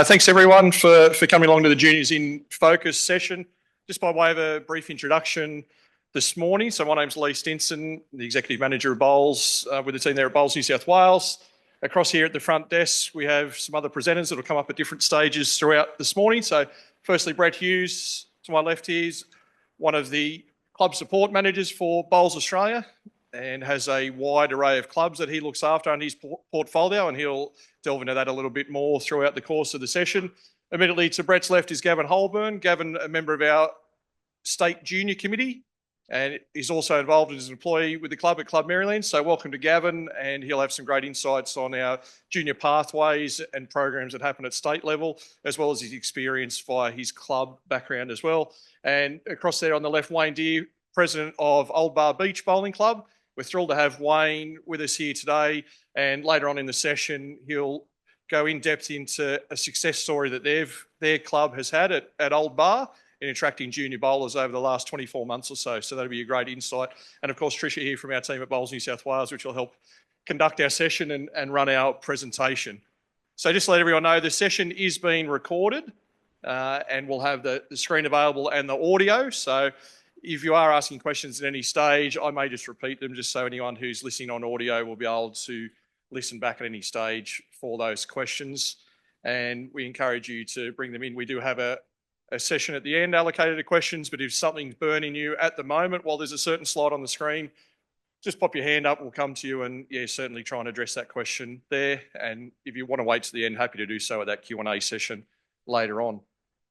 Thanks everyone for coming along to the Juniors in Focus session. Just by way of a brief introduction this morning. So my name's Stinson, the Executive Manager of Bowls with the team there at Bowls New South Wales. Across here at the front desk, we have some other presenters that will come up at different stages throughout this morning. So firstly, Brett Hughes, to my left here, is one of the club support managers for Bowls Australia and has a wide array of clubs that he looks after on his portfolio, and he'll delve into that a little bit more throughout the course of the session. Immediately to Brett's left is Gavin Holburn. Gavin, a member of our State Junior Committee, and is also involved as an employee with the club at Club Maryland. So welcome to Gavin, and he'll have some great insights on our junior pathways and programs that happen at state level, as well as his experience via his club background as well. And across there on the left, Wayne Deere, President of Old Bar Beach Bowling Club. We're thrilled to have Wayne with us here today, and later on in the session, he'll go in depth into a success story that their club has had at Old Bar in attracting junior bowlers over the last 24 months or so. So that'll be a great insight. And of course, Tricia here from our team at Bowls New South Wales, which will help conduct our session and run our presentation. So just to let everyone know, the session is being recorded and we'll have the screen available and the audio. So if you are asking questions at any stage, I may just repeat them just so anyone who's listening on audio will be able to listen back at any stage for those questions. And we encourage you to bring them in. We do have a session at the end allocated to questions, but if something's burning you at the moment while there's a certain slide on the screen, just pop your hand up, we'll come to you and certainly try and address that question there. And if you want to wait to the end, happy to do so at that Q&A session later on.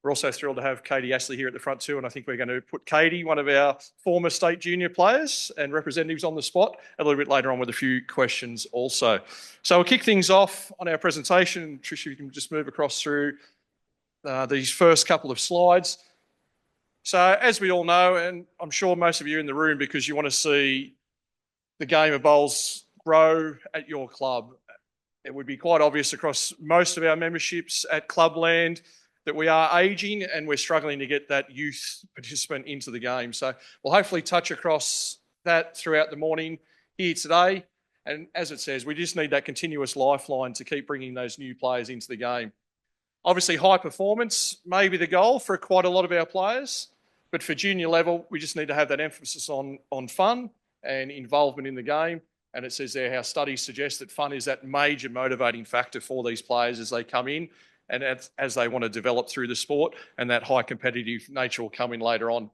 We're also thrilled to have Katie Ashley here at the front too, and I think we're going to put Katie, one of our former state junior players and representatives, on the spot a little bit later on with a few questions also. So we'll kick things off on our presentation. Tricia, you can just move across through these first couple of slides. So as we all know, and I'm sure most of you are in the room because you want to see the game of bowls grow at your club. It would be quite obvious across most of our memberships at Clubland that we are ageing and we're struggling to get that youth participant into the game. So we'll hopefully touch across that throughout the morning here today. And as it says, we just need that continuous lifeline to keep bringing those new players into the game. Obviously, high performance may be the goal for quite a lot of our players, but for junior level, we just need to have that emphasis on fun and involvement in the game. And it says there how studies suggest that fun is that major motivating factor for these players as they come in and as they want to develop through the sport, and that high competitive nature will come in later on.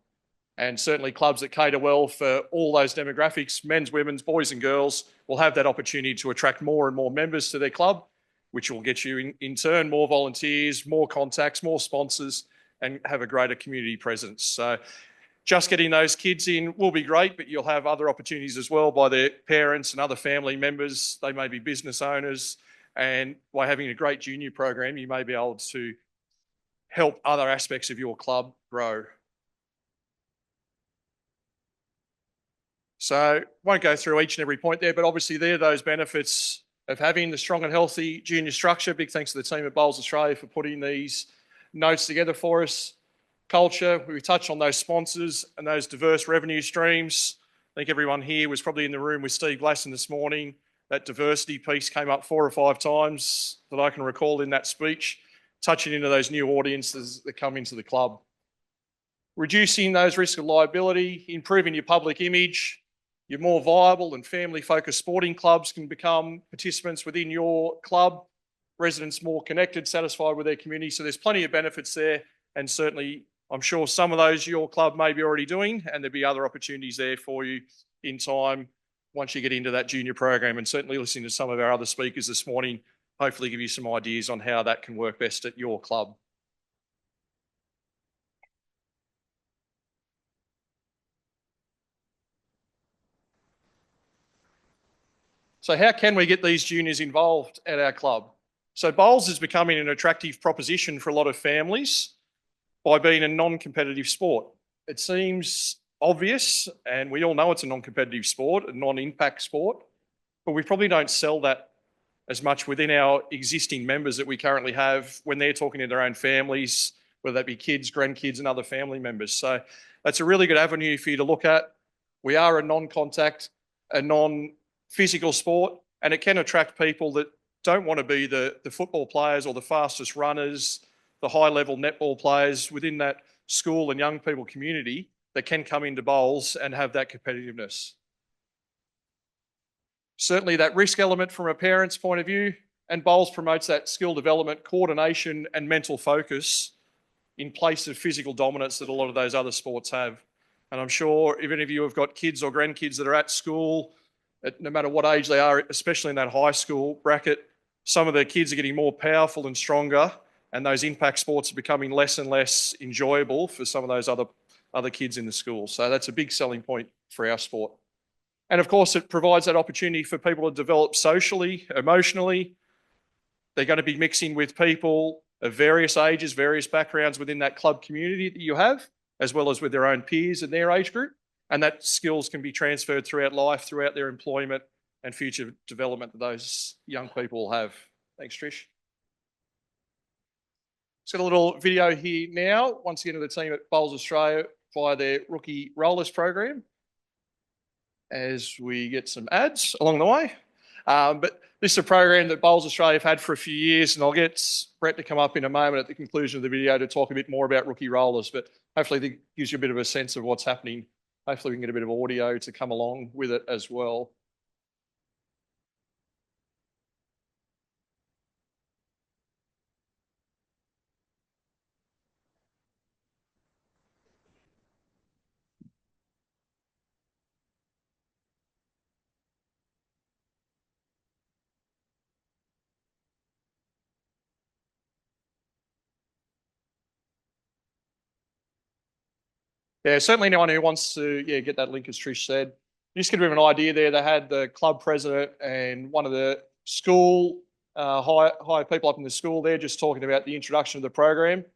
And certainly clubs that cater well for all those demographics, men's, women's, boys and girls, will have that opportunity to attract more and more members to their club, which will get you in turn more volunteers, more contacts, more sponsors, and have a greater community presence. So just getting those kids in will be great, but you'll have other opportunities as well by their parents and other family members. They may be business owners, and by having a great junior program, you may be able to help other aspects of your club grow. So won't go through each and every point there, but obviously there are those benefits of having the strong and healthy junior structure. Big thanks to the team at Bowls Australia for putting these notes together for us. Culture, we touched on those sponsors and those diverse revenue streams. I think everyone here was probably in the room with Steve Glasson this morning. That diversity piece came up 4 or 5 times that I can recall in that speech, touching into those new audiences that come into the club. Reducing those risks of liability, improving your public image. Your more viable and family-focused sporting clubs can become participants within your club. Residents more connected, satisfied with their community. So there's plenty of benefits there, and certainly I'm sure some of those your club may be already doing, and there'll be other opportunities there for you in time once you get into that junior program. And certainly listening to some of our other speakers this morning, hopefully give you some ideas on how that can work best at your club. So how can we get these juniors involved at our club? So bowls is becoming an attractive proposition for a lot of families by being a non-competitive sport. It seems obvious, and we all know it's a non-competitive sport, a non-impact sport, but we probably don't sell that as much within our existing members that we currently have when they're talking to their own families, whether that be kids, grandkids and other family members. So that's a really good avenue for you to look at. We are a non-contact, a non-physical sport, and it can attract people that don't want to be the football players or the fastest runners, the high-level netball players within that school and young people community that can come into bowls and have that competitiveness. Certainly that risk element from a parent's point of view, and bowls promotes that skill development, coordination and mental focus in place of physical dominance that a lot of those other sports have. And I'm sure if any of you have got kids or grandkids that are at school, no matter what age they are, especially in that high school bracket, some of the kids are getting more powerful and stronger, and those impact sports are becoming less and less enjoyable for some of those other kids in the school. So that's a big selling point for our sport. And of course, it provides that opportunity for people to develop socially, emotionally. They're going to be mixing with people of various ages, various backgrounds within that club community that you have, as well as with their own peers in their age group. And that skills can be transferred throughout life, throughout their employment and future development that those young people will have. Thanks, Trish. Just got a little video here now, once again, to the team at Bowls Australia via their Rookie Rollers program, as we get some ads along the way. But this is a program that Bowls Australia have had for a few years, and I'll get Brett to come up in a moment at the conclusion of the video to talk a bit more about Rookie Rollers, but hopefully that gives you a bit of a sense of what's happening. Hopefully we can get a bit of audio to come along with it as well. Yeah, certainly anyone who wants to get that link, as Trish said. Just to give you an idea there, they had the club president and one of the school, high people up in the school there just talking about the introduction of the program.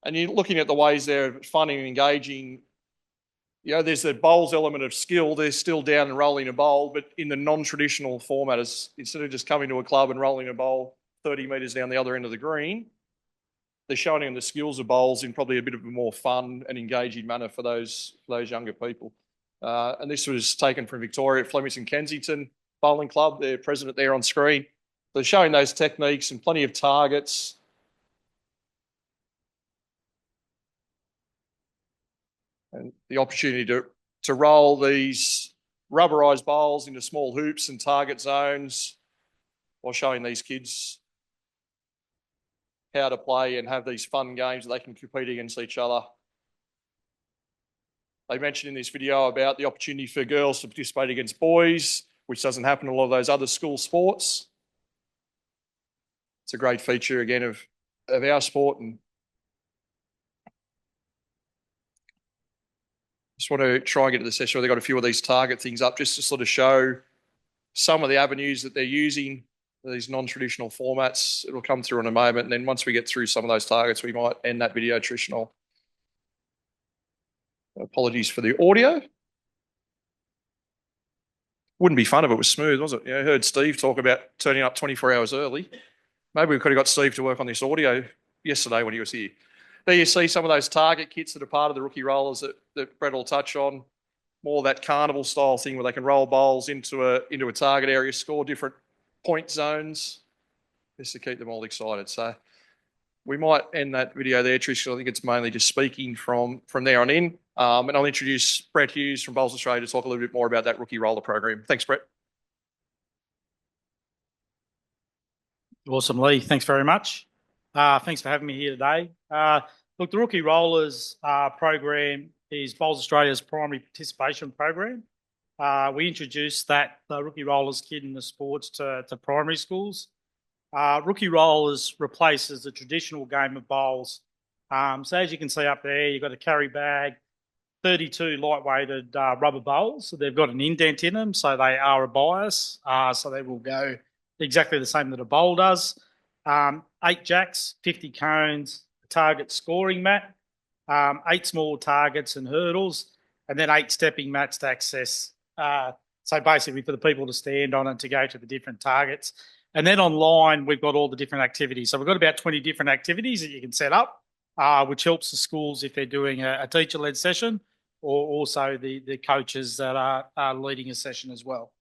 And you're looking at the ways they're funding and engaging. There's the bowls element of skill. They're still down and rolling a bowl, but in the non-traditional format, instead of just coming to a club and rolling a bowl 30 metres down the other end of the green, they're showing them the skills of bowls in probably a bit of a more fun and engaging manner for those younger people. And this was taken from Victoria at Flemington Kensington Bowling Club, their president there on screen. They're showing those techniques and plenty of targets. And the opportunity to roll these rubberised bowls into small hoops and target zones while showing these kids how to play and have these fun games that they can compete against each other. They mentioned in this video about the opportunity for girls to participate against boys, which doesn't happen in a lot of those other school sports. It's a great feature, again, of our sport. And just want to try and get to the session where they've got a few of these target things up just to sort of show some of the avenues that they're using, these non-traditional formats. It'll come through in a moment. And then once we get through some of those targets, we might end that video, Trish. Apologies for the audio. Wouldn't be fun if it was smooth, was it? I heard Steve talk about turning up 24 hours early. Maybe we could have got Steve to work on this audio yesterday when he was here. There you see some of those target kits that are part of the Rookie Rollers that Brett will touch on. More that carnival style thing where they can roll bowls into a target area, score different point zones, just to keep them all excited. So we might end that video there, Trish. I think it's mainly just speaking from there on in. And I'll introduce Brett Hughes from Bowls Australia to talk a little bit more about that Rookie Roller program. Thanks, Brett. Awesome, Lee. Thanks very much. Thanks for having me here today. Look, the Rookie Rollers program is Bowls Australia's primary participation program. We introduced the Rookie Rollers kit in the sports to primary schools. Rookie Rollers replaces the traditional game of bowls. So as you can see up there, you've got a carry bag, 32 lightweighted rubber bowls. So they've got an indent in them, so they are a bias. So they will go exactly the same that a bowl does. 8 jacks, 50 cones, a target scoring mat, 8 small targets and hurdles, and then 8 stepping mats to access. So basically for the people to stand on and to go to the different targets. And then online, we've got all the different activities. So we've got about 20 different activities that you can set up, which helps the schools if they're doing a teacher-led session, or also the coaches that are leading a session as well.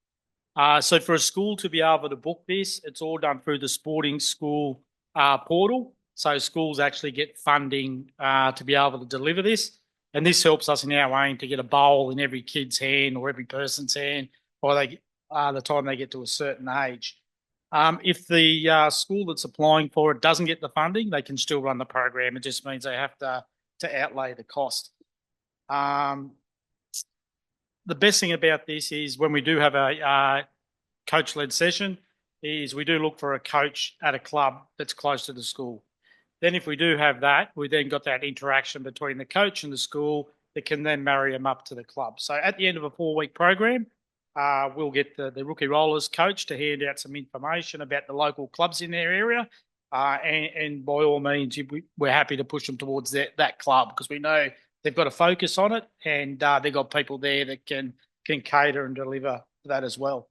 So for a school to be able to book this, it's all done through the sporting school portal. So schools actually get funding to be able to deliver this. And this helps us in our aim to get a bowl in every kid's hand or every person's hand by the time they get to a certain age. If the school that's applying for it doesn't get the funding, they can still run the program. It just means they have to outlay the cost. The best thing about this is when we do have a coach-led session, is we do look for a coach at a club that's close to the school. Then if we do have that, we then got that interaction between the coach and the school that can then marry them up to the club. So at the end of a 4-week program, we'll get the rookie rollers coach to hand out some information about the local clubs in their area. And by all means, we're happy to push them towards that club because we know they've got a focus on it and they've got people there that can cater and deliver that as well.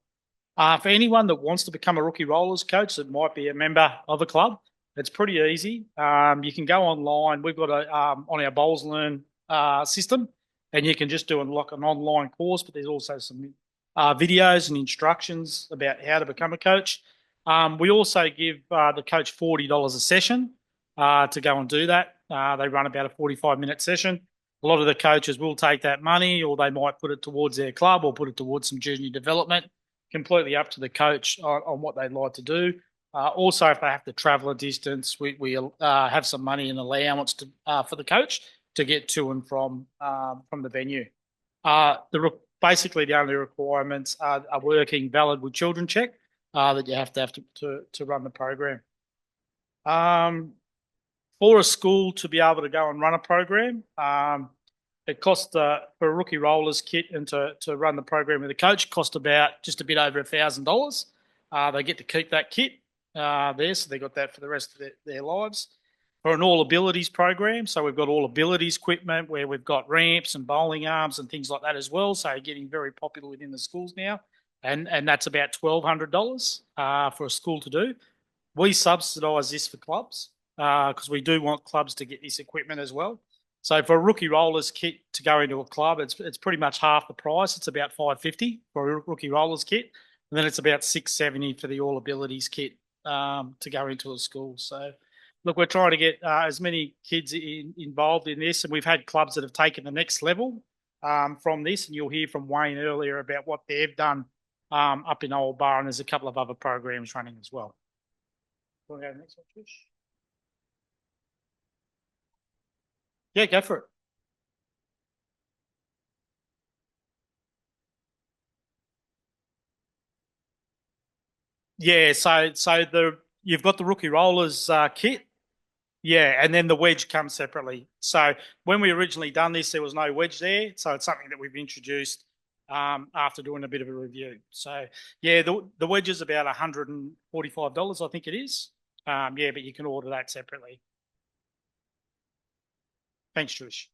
For anyone that wants to become a rookie rollers coach that might be a member of a club, it's pretty easy. You can go online. We've got on our Bowls Learn system, and you can just do an online course, but there's also some videos and instructions about how to become a coach. We also give the coach $40 a session to go and do that. They run about a 45-minute session. A lot of the coaches will take that money or they might put it towards their club or put it towards some junior development. Completely up to the coach on what they'd like to do. Also, if they have to travel a distance, we have some money in allowance for the coach to get to and from the venue. Basically, the only requirements are a working valid with children check that you have to run the program. For a school to be able to go and run a program, it costs for a rookie rollers kit and to run the program with a coach cost about just a bit over $1,000. They get to keep that kit there, so they got that for the rest of their lives. For an all abilities program, so we've got all abilities equipment where we've got ramps and bowling arms and things like that as well. So getting very popular within the schools now, and that's about $1,200 for a school to do. We subsidise this for clubs because we do want clubs to get this equipment as well. So for a rookie rollers kit to go into a club, it's pretty much half the price. It's about $550 for a rookie rollers kit, and then it's about $670 for the all abilities kit to go into a school. So look, we're trying to get as many kids involved in this, and we've had clubs that have taken the next level from this, and you'll hear from Wayne earlier about what they've done up in Old Bar, and there's a couple of other programs running as well. Want to go to the next one, Trish? Yeah, go for it. Yeah, so you've got the rookie rollers kit, yeah, and then the wedge comes separately. So when we originally done this, there was no wedge there, so it's something that we've introduced after doing a bit of a review. So yeah, the wedge is about $145, I think it is. Yeah, but you can order that separately. Thanks, Trish.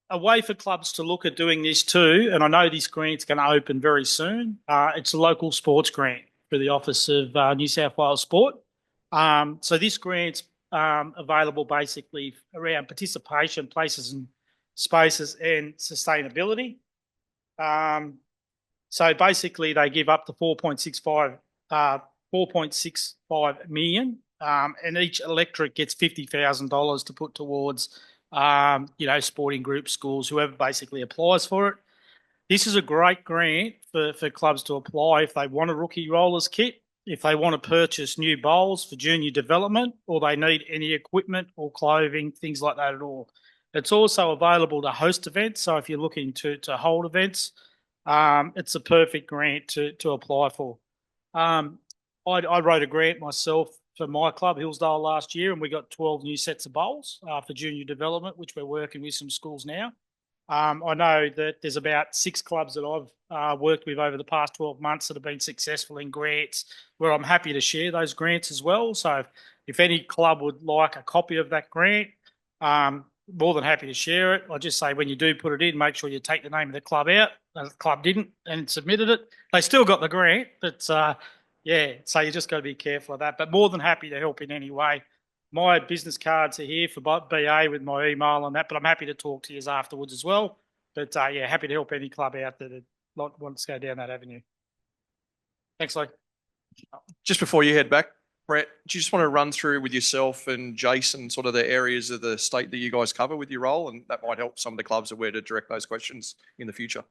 A way for clubs to look at doing this too, and I know this grant's going to open very soon. It's a local sports grant for the Office of New South Wales Sport. So this grant's available basically around participation, places and spaces, and sustainability. So basically, they give up to 4.65 million, and each electorate gets $50,000 to put towards sporting groups, schools, whoever basically applies for it. This is a great grant for clubs to apply if they want a rookie rollers kit, if they want to purchase new bowls for junior development, or they need any equipment or clothing, things like that at all. It's also available to host events. So if you're looking to hold events, it's a perfect grant to apply for. I wrote a grant myself for my club, Hillsdale, last year, and we got 12 new sets of bowls for junior development, which we're working with some schools now. I know that there's about 6 clubs that I've worked with over the past 12 months that have been successful in grants, where I'm happy to share those grants as well. So if any club would like a copy of that grant, more than happy to share it. I just say when you do put it in, make sure you take the name of the club out. The club didn't and submitted it. They still got the grant, but yeah, so you just got to be careful of that. But more than happy to help in any way. My business cards are here for BA with my email and that, but I'm happy to talk to you afterwards as well. But yeah, happy to help any club out that wants to go down that avenue. Thanks, Lee. Just before you head back, Brett, do you just want to run through with yourself and Jason sort of the areas of the state that you guys cover with your role, and that might help some of the clubs of where to direct those questions in the future?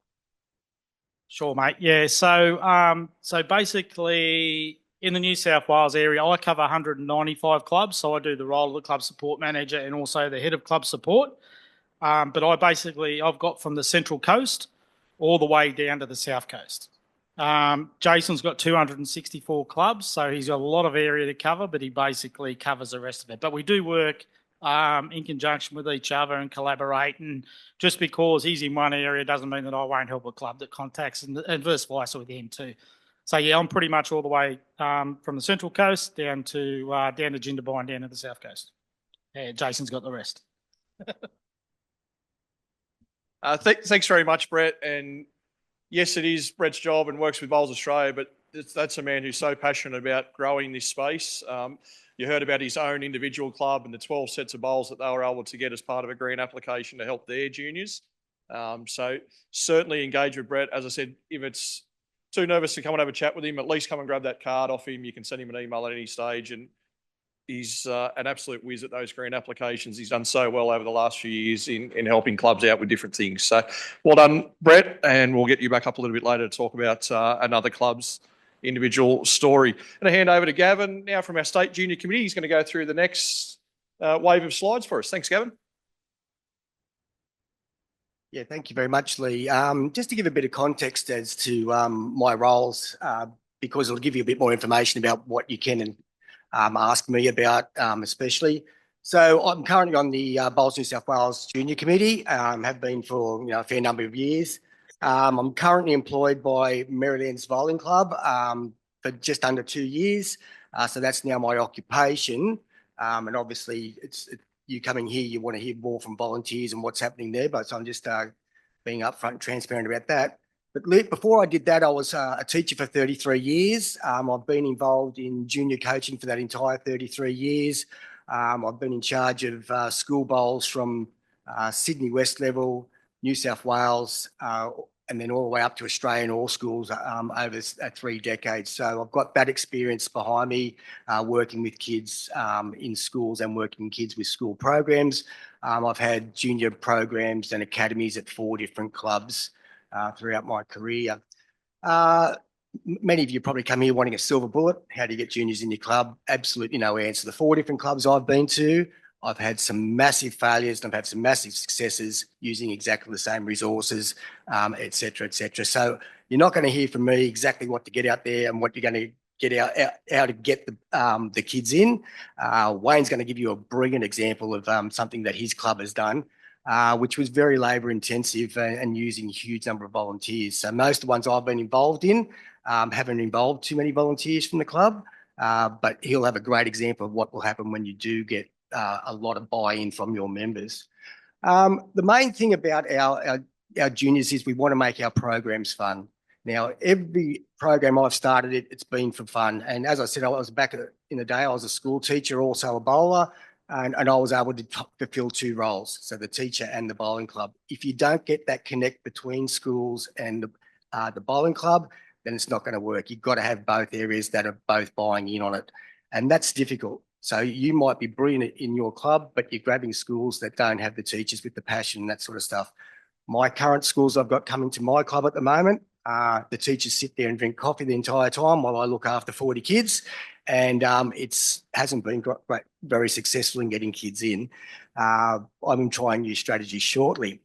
Sure, mate. Yeah. So basically, in the New South Wales area, I cover 195 clubs. So I do the role of the club support manager and also the head of club support. But I've got from the Central Coast all the way down to the South Coast. Jason's got 264 clubs, so he's got a lot of area to cover, but he basically covers the rest of it. But we do work in conjunction with each other and collaborate. And just because he's in one area doesn't mean that I won't help a club that contacts, and vice versa with him too. So yeah, I'm pretty much all the way from the Central Coast down to Jindabyne and down to the South Coast. Yeah, Jason's got the rest. Thanks very much, Brett. And yes, it is Brett's job and works with Bowls Australia, but that's a man who's so passionate about growing this space. You heard about his own individual club and the 12 sets of bowls that they were able to get as part of a grant application to help their juniors. So certainly engage with Brett. As I said, if it's too nervous to come and have a chat with him, at least come and grab that card off him. You can send him an email at any stage, and he's an absolute whiz at those grant applications. He's done so well over the last few years in helping clubs out with different things. So well done, Brett, and we'll get you back up a little bit later to talk about another club's individual story. And I hand over to Gavin now from our State Junior Committee. He's going to go through the next wave of slides for us. Thanks, Gavin. Yeah, thank you very much, Lee. Just to give a bit of context as to my roles, because it'll give you a bit more information about what you can and ask me about, especially. So I'm currently on the Bowls NSW Junior Committee, have been for a fair number of years. I'm currently employed by Maryland's Bowling Club for just under 2 years. So that's now my occupation. And obviously, you coming here, you want to hear more from volunteers and what's happening there. But so I'm just being upfront and transparent about that. But before I did that, I was a teacher for 33 years. I've been involved in junior coaching for that entire 33 years. I've been in charge of school bowls from Sydney West level, New South Wales, and then all the way up to Australian all schools over 3 decades. So I've got that experience behind me, working with kids in schools and working with kids with school programs. I've had junior programs and academies at 4 different clubs throughout my career. Many of you probably come here wanting a silver bullet. How do you get juniors in your club? Absolutely no answer. The 4 different clubs I've been to, I've had some massive failures and I've had some massive successes using exactly the same resources, et cetera, et cetera. So you're not going to hear from me exactly what to get out there and what you're going to get out how to get the kids in. Wayne's going to give you a brilliant example of something that his club has done, which was very labour intensive and using a huge number of volunteers. So most of the ones I've been involved in haven't involved too many volunteers from the club, but he'll have a great example of what will happen when you do get a lot of buy-in from your members. The main thing about our juniors is we want to make our programs fun. Now, every program I've started, it's been for fun. And as I said, I was back in the day, I was a school teacher, also a bowler, and I was able to fulfill 2 roles, so the teacher and the bowling club. If you don't get that connect between schools and the bowling club, then it's not going to work. You've got to have both areas that are both buying in on it. And that's difficult. So you might be brilliant in your club, but you're grabbing schools that don't have the teachers with the passion and that sort of stuff. My current schools I've got coming to my club at the moment, the teachers sit there and drink coffee the entire time while I look after 40 kids. And it hasn't been very successful in getting kids in. I'm trying new strategies shortly.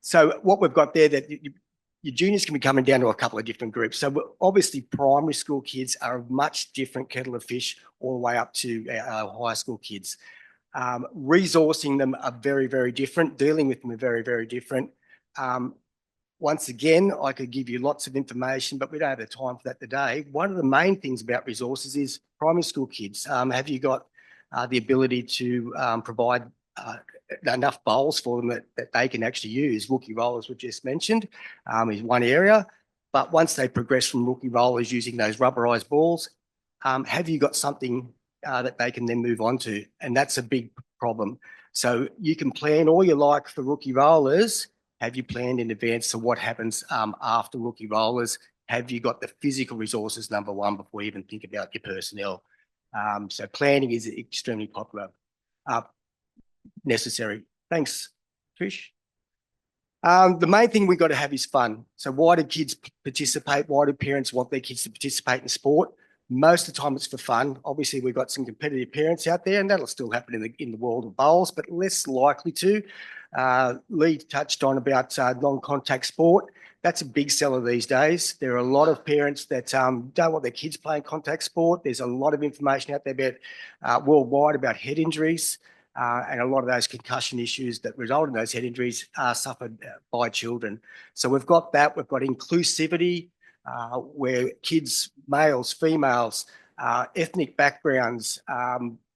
So what we've got there, that your juniors can be coming down to a couple of different groups. So obviously primary school kids are a much different kettle of fish all the way up to our high school kids. Resourcing them are very, very different. Dealing with them are very, very different. Once again, I could give you lots of information, but we don't have the time for that today. One of the main things about resources is primary school kids. Have you got the ability to provide enough bowls for them that they can actually use? Rookie rollers, we just mentioned, is one area. But once they progress from rookie rollers using those rubberized balls, have you got something that they can then move on to? And that's a big problem. So you can plan all you like for rookie rollers. Have you planned in advance for what happens after rookie rollers? have you got the physical resources, number one, before you even think about your personnel. So planning is extremely popular, necessary. Thanks, Trish. The main thing we've got to have is fun. So why do kids participate? Why do parents want their kids to participate in sport? Most of the time it's for fun. Obviously, we've got some competitive parents out there, and that'll still happen in the world of bowls, but less likely to. Lee touched on about non-contact sport. That's a big seller these days. There are a lot of parents that don't want their kids playing contact sport. There's a lot of information out there about worldwide about head injuries, and a lot of those concussion issues that result in those head injuries are suffered by children. So we've got that. We've got inclusivity, where kids, males, females, ethnic backgrounds,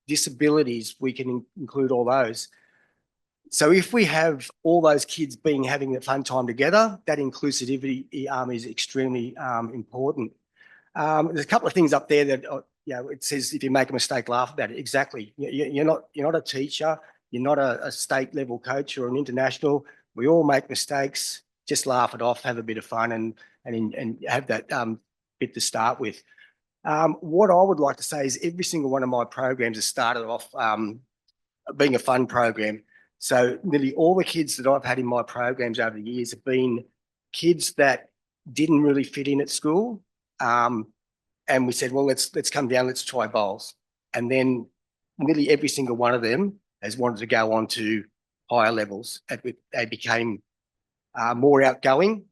disabilities, we can include all those. So if we have all those kids having a fun time together, that inclusivity is extremely important. There's a couple of things up there that it says if you make a mistake, laugh about it. Exactly. You're not a teacher. You're not a state level coach or an international. We all make mistakes. Just laugh it off, have a bit of fun, and have that bit to start with. What I would like to say is every single one of my programs has started off being a fun program. So nearly all the kids that I've had in my programs over the years have been kids that didn't really fit in at school. And we said, well, let's come down, let's try bowls. And then nearly every single one of them has wanted to go on to higher levels. They became more outgoing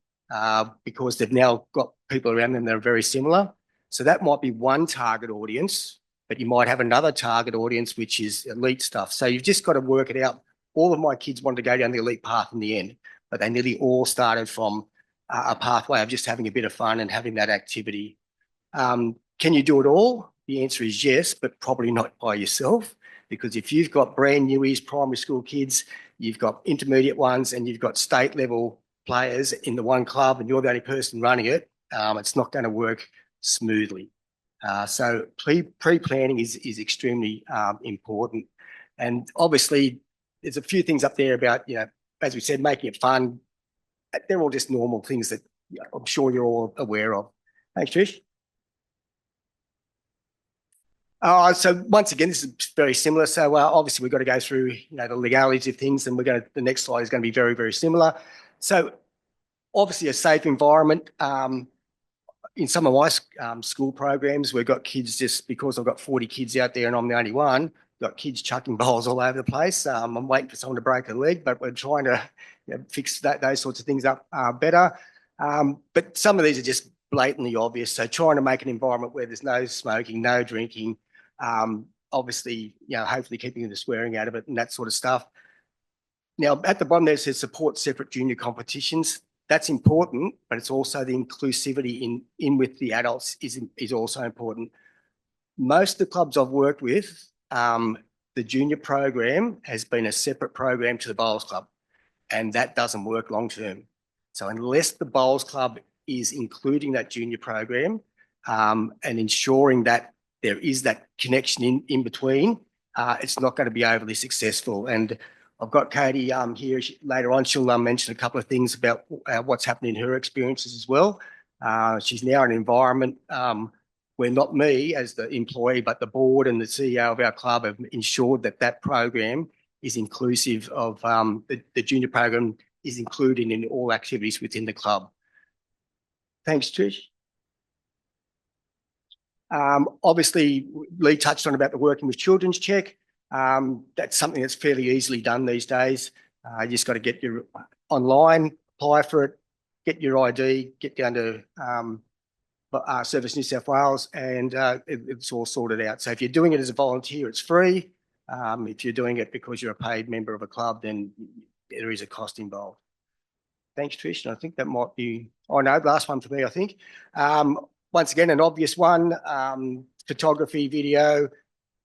because they've now got people around them that are very similar. So that might be one target audience, but you might have another target audience, which is elite stuff. So you've just got to work it out. All of my kids wanted to go down the elite path in the end, but they nearly all started from a pathway of just having a bit of fun and having that activity. Can you do it all? The answer is yes, but probably not by yourself, because if you've got brand newies, primary school kids, you've got intermediate ones, and you've got state level players in the one club and you're the only person running it, it's not going to work smoothly. So pre-planning is extremely important. And obviously, there's a few things up there about, as we said, making it fun. They're all just normal things that I'm sure you're all aware of. Thanks, Trish. So once again, this is very similar. So obviously we've got to go through, the legalities of things, and the next slide is going to be very, very similar. So obviously a safe environment. In some of my school programs, we've got kids, just because I've got 40 kids out there and I'm the only one, got kids chucking bowls all over the place. I'm waiting for someone to break a leg, but we're trying to fix those sorts of things up better. But some of these are just blatantly obvious. So trying to make an environment where there's no smoking, no drinking, obviously, hopefully keeping the swearing out of it and that sort of stuff. Now, at the bottom there, it says support separate junior competitions. That's important, but it's also the inclusivity in with the adults is also important. Most of the clubs I've worked with, the junior program has been a separate program to the bowls club, and that doesn't work long term. So unless the bowls club is including that junior program and ensuring that there is that connection in between, it's not going to be overly successful. And I've got Katie here later on. She'll mention a couple of things about what's happened in her experiences as well. She's now in an environment where not me as the employee, but the board and the CEO of our club have ensured that program is inclusive of the junior program is included in all activities within the club. Thanks, Trish. Obviously, Lee touched on about the working with children's check. That's something that's fairly easily done these days. You just got to get your online, apply for it, get your ID, get down to Service New South Wales, and it's all sorted out. So if you're doing it as a volunteer, it's free. If you're doing it because you're a paid member of a club, then there is a cost involved. Thanks, Trish. And I think that might be, last one for me, I think. Once again, an obvious one, photography, video,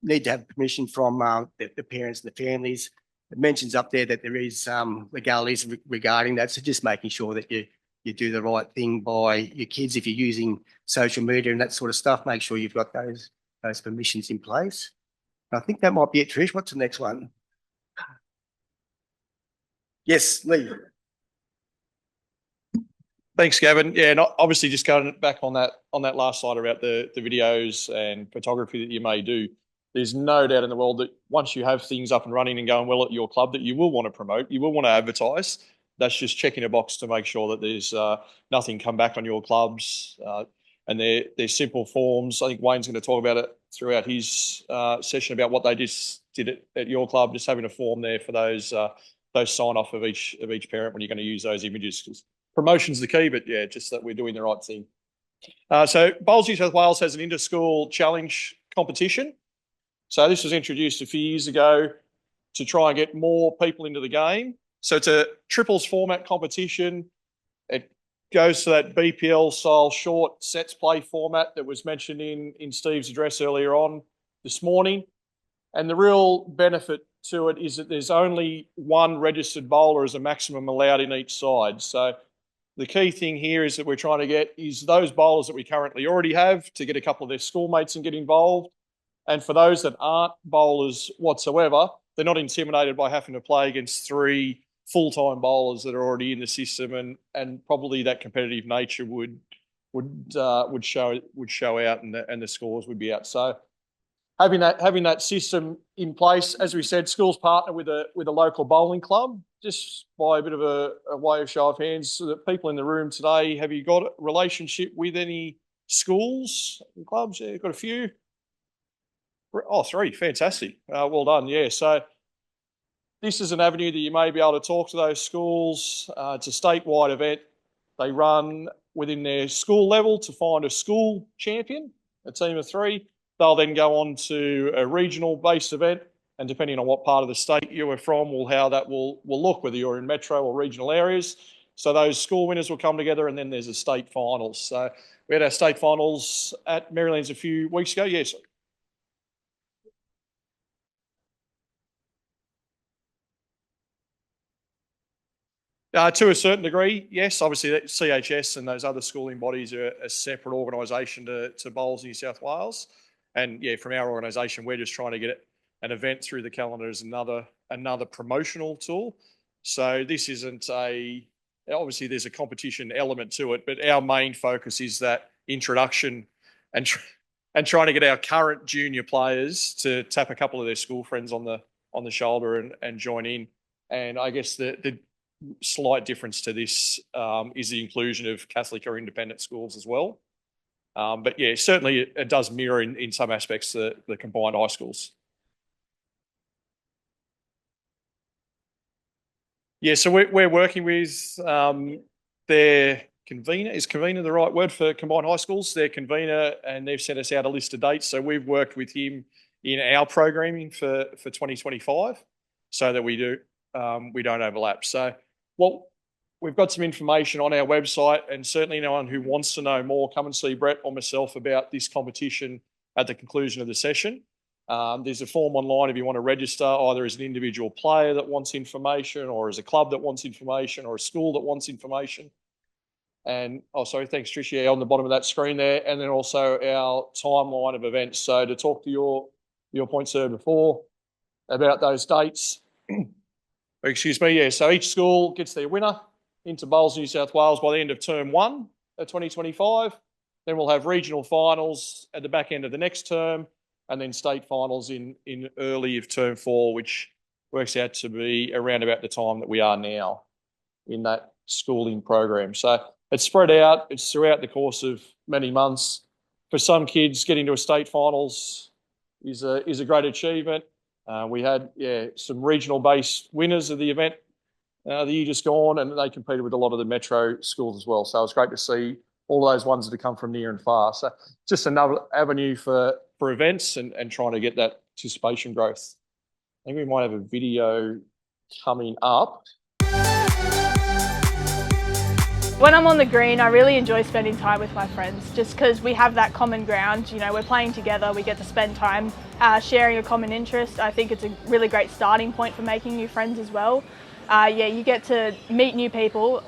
need to have permission from the parents and the families. It mentions up there that there is legalities regarding that. So just making sure that you do the right thing by your kids. If you're using social media and that sort of stuff, make sure you've got those permissions in place. I think that might be it, Trish. What's the next one? Yes, Lee. Thanks, Gavin. Yeah, and obviously just going back on that last slide about the videos and photography that you may do, there's no doubt in the world that once you have things up and running and going well at your club that you will want to promote, you will want to advertise. That's just checking a box to make sure that there's nothing come back on your clubs. And they're simple forms. I think Wayne's going to talk about it throughout his session about what they just did at your club, just having a form there for those sign off of each parent when you're going to use those images, because promotion's the key, but yeah, just that we're doing the right thing. So Bowls New South Wales has an inter-school challenge competition. So this was introduced a few years ago to try and get more people into the game. So it's a triples format competition. It goes to that BPL style short sets play format that was mentioned in Steve's address earlier on this morning. And the real benefit to it is that there's only one registered bowler as a maximum allowed in each side. So the key thing here is that we're trying to get is those bowlers that we currently already have to get a couple of their schoolmates and get involved. And for those that aren't bowlers whatsoever, they're not intimidated by having to play against 3 full-time bowlers that are already in the system, and probably that competitive nature would show out, and the scores would be out. So having that system in place, as we said, schools partner with a local bowling club. Just by a bit of a way of show of hands, so that people in the room today, have you got a relationship with any schools and clubs? Yeah, you've got a few. Oh, 3, fantastic. Well done. Yeah, so this is an avenue that you may be able to talk to those schools. It's a statewide event. They run within their school level to find a school champion, a team of 3. They'll then go on to a regional-based event, and depending on what part of the state you are from, how that will look, whether you're in metro or regional areas. So those school winners will come together, and then there's a state finals. So we had our state finals at Maryland's a few weeks ago. Yes. To a certain degree, yes. Obviously, CHS and those other schooling bodies are a separate organisation to Bowls New South Wales. And yeah, from our organisation, we're just trying to get an event through the calendar as another promotional tool. So this isn't obviously there's a competition element to it, but our main focus is that introduction and trying to get our current junior players to tap a couple of their school friends on the shoulder and join in. And I guess the slight difference to this is the inclusion of Catholic or independent schools as well. But yeah, certainly it does mirror in some aspects the combined high schools. Yeah, so we're working with their convener. Is convener the right word for combined high schools? Their convener, and they've sent us out a list of dates. So we've worked with him in our programming for 2025 so that we don't overlap. So we've got some information on our website, and certainly anyone who wants to know more, come and see Brett or myself about this competition at the conclusion of the session. There's a form online if you want to register, either as an individual player that wants information, or as a club that wants information, or a school that wants information. And, thanks, Trish, yeah, on the bottom of that screen there, and then also our timeline of events. So to talk to your point, sir, before about those dates, excuse me, yeah, so each school gets their winner into Bowls New South Wales by the end of term 1 of 2025. Then we'll have regional finals at the back end of the next term, and then state finals in early of term 4, which works out to be around about the time that we are now in that schooling program. So it's spread out. It's throughout the course of many months. For some kids, getting to a state finals is a great achievement. We had some regional-based winners of the event the year just gone, and they competed with a lot of the metro schools as well. So it was great to see all those ones that have come from near and far. So just another avenue for events and trying to get that participation growth. I think we might have a video coming up. When I'm on the green, I really enjoy spending time with my friends, just because we have that common ground. You know, we're playing together, we get to spend time sharing a common interest. I think it's a really great starting point for making new friends as well. You get to meet new people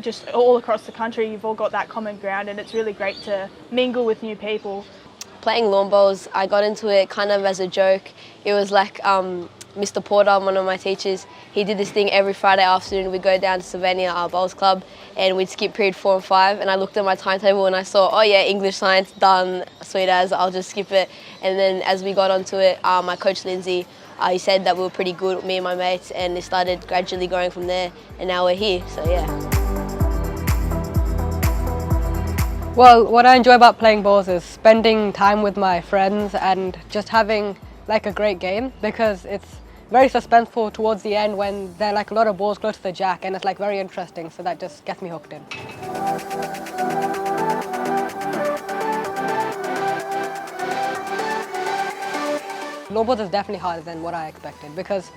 just all across the country. You've all got that common ground, and it's really great to mingle with new people. Playing lawn bowls, I got into it kind of as a joke. It was like Mr. Porter, one of my teachers, he did this thing every Friday afternoon. We'd go down to Savannah, our bowls club, and we'd skip period 4 and 5. And I looked at my timetable and I saw, oh yeah, English, science, done, sweet as, I'll just skip it. And then as we got onto it, my coach Lindsay, he said that we were pretty good, me and my mates, and it started gradually going from there. And now we're here, so yeah. Well, what I enjoy about playing bowls is spending time with my friends and just having like a great game, because it's very suspenseful towards the end when there are like a lot of balls close to the jack, and it's like very interesting, so that just gets me hooked in. Lawn bowls is definitely harder than what I expected, because